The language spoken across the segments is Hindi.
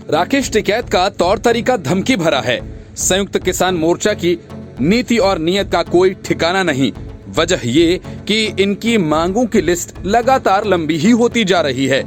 राकेश टिकैत का तौर तरीका धमकी भरा है। संयुक्त किसान मोर्चा की नीति और नियत का कोई ठिकाना नहीं। वजह ये कि इनकी मांगों की लिस्ट लगातार लंबी ही होती जा रही है।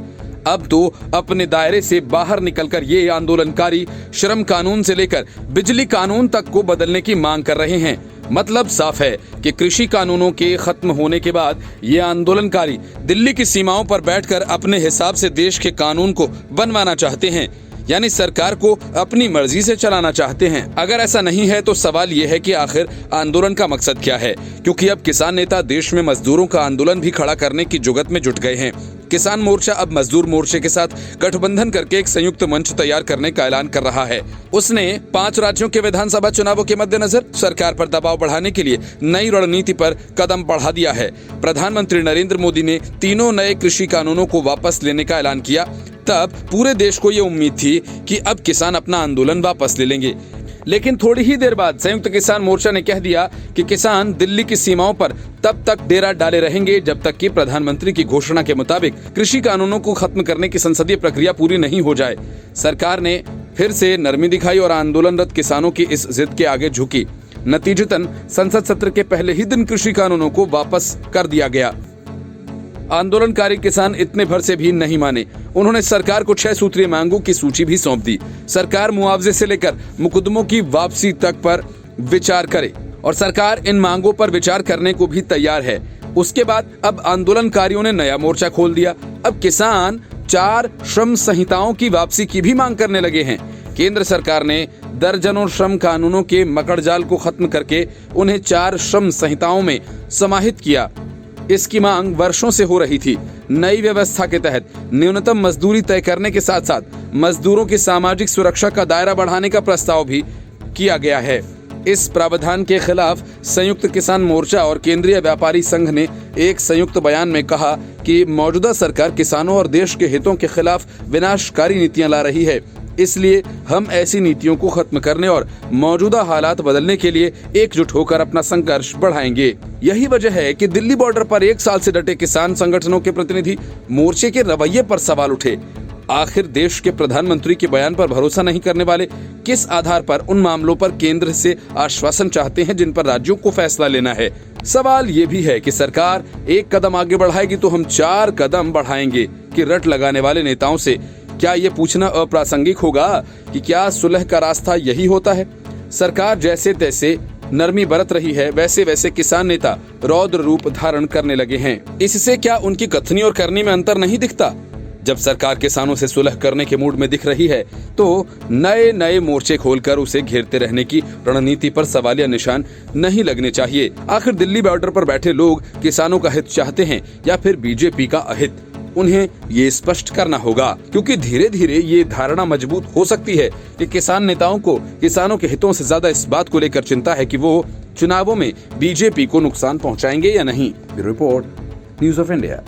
अब तो अपने दायरे से बाहर निकलकर ये आंदोलनकारी श्रम कानून से लेकर बिजली कानून तक को बदलने की मांग कर रहे हैं। मतलब साफ है कि कृषि कानूनों के खत्म होने के बाद ये आंदोलनकारी दिल्ली की सीमाओं पर बैठकर अपने हिसाब से देश के कानून को बनवाना चाहते हैं, यानी सरकार को अपनी मर्जी से चलाना चाहते हैं। अगर ऐसा नहीं है तो सवाल ये है कि आखिर आंदोलन का मकसद क्या है, क्योंकि अब किसान नेता देश में मजदूरों का आंदोलन भी खड़ा करने की जुगत में जुट गए हैं। किसान मोर्चा अब मजदूर मोर्चे के साथ गठबंधन करके एक संयुक्त मंच तैयार करने का ऐलान कर रहा है। उसने 5 राज्यों के विधानसभा चुनावों के मद्देनजर सरकार पर दबाव बढ़ाने के लिए नई रणनीति पर कदम बढ़ा दिया है। प्रधानमंत्री नरेंद्र मोदी ने तीनों नए कृषि कानूनों को वापस लेने का ऐलान किया। तब पूरे देश को ये उम्मीद थी कि अब किसान अपना आंदोलन वापस ले लेंगे, लेकिन थोड़ी ही देर बाद संयुक्त किसान मोर्चा ने कह दिया कि किसान दिल्ली की सीमाओं पर तब तक डेरा डाले रहेंगे जब तक कि प्रधानमंत्री की घोषणा के मुताबिक कृषि कानूनों को खत्म करने की संसदीय प्रक्रिया पूरी नहीं हो जाए। सरकार ने फिर से नरमी दिखाई और आंदोलनरत किसानों की इस जिद के आगे झुकी। नतीजतन संसद सत्र के पहले ही दिन कृषि कानूनों को वापस कर दिया गया। आंदोलनकारी किसान इतने भर से भी नहीं माने। उन्होंने सरकार को 6 सूत्रीय मांगों की सूची भी सौंप दी। सरकार मुआवजे से लेकर मुकदमों की वापसी तक पर विचार करे और सरकार इन मांगों पर विचार करने को भी तैयार है। उसके बाद अब आंदोलनकारियों ने नया मोर्चा खोल दिया। अब किसान 4 श्रम संहिताओं की वापसी की भी मांग करने लगे हैं। केंद्र सरकार ने दर्जनों श्रम कानूनों के मकड़जाल को खत्म करके उन्हें 4 श्रम संहिताओं में समाहित किया। इसकी मांग वर्षों से हो रही थी। नई व्यवस्था के तहत न्यूनतम मजदूरी तय करने के साथ साथ मजदूरों की सामाजिक सुरक्षा का दायरा बढ़ाने का प्रस्ताव भी किया गया है। इस प्रावधान के खिलाफ संयुक्त किसान मोर्चा और केंद्रीय व्यापारी संघ ने एक संयुक्त बयान में कहा कि मौजूदा सरकार किसानों और देश के हितों के खिलाफ विनाशकारी नीतियां ला रही है। इसलिए हम ऐसी नीतियों को खत्म करने और मौजूदा हालात बदलने के लिए एकजुट होकर अपना संघर्ष बढ़ाएंगे। यही वजह है कि दिल्ली बॉर्डर पर 1 साल से डटे किसान संगठनों के प्रतिनिधि मोर्चे के रवैये पर सवाल उठे। आखिर देश के प्रधानमंत्री के बयान पर भरोसा नहीं करने वाले किस आधार पर उन मामलों पर केंद्र से आश्वासन चाहते हैं जिन पर राज्यों को फैसला लेना है। सवाल ये भी है कि सरकार 1 कदम आगे बढ़ाएगी तो हम 4 कदम बढ़ाएंगे कि रट लगाने वाले नेताओं से क्या ये पूछना अप्रासंगिक होगा कि क्या सुलह का रास्ता यही होता है। सरकार जैसे तैसे नरमी बरत रही है, वैसे वैसे किसान नेता रौद्र रूप धारण करने लगे हैं। इससे क्या उनकी कथनी और करनी में अंतर नहीं दिखता? जब सरकार किसानों से सुलह करने के मूड में दिख रही है तो नए नए मोर्चे खोलकर उसे घेरते रहने की रणनीति पर सवालिया निशान नहीं लगने चाहिए। आखिर दिल्ली बॉर्डर पर बैठे लोग किसानों का हित चाहते हैं या फिर बीजेपी का अहित? उन्हें ये स्पष्ट करना होगा, क्योंकि धीरे धीरे ये धारणा मजबूत हो सकती है कि किसान नेताओं को किसानों के हितों से ज्यादा इस बात को लेकर चिंता है कि वो चुनावों में बीजेपी को नुकसान पहुंचाएंगे या नहीं। Report, news of India.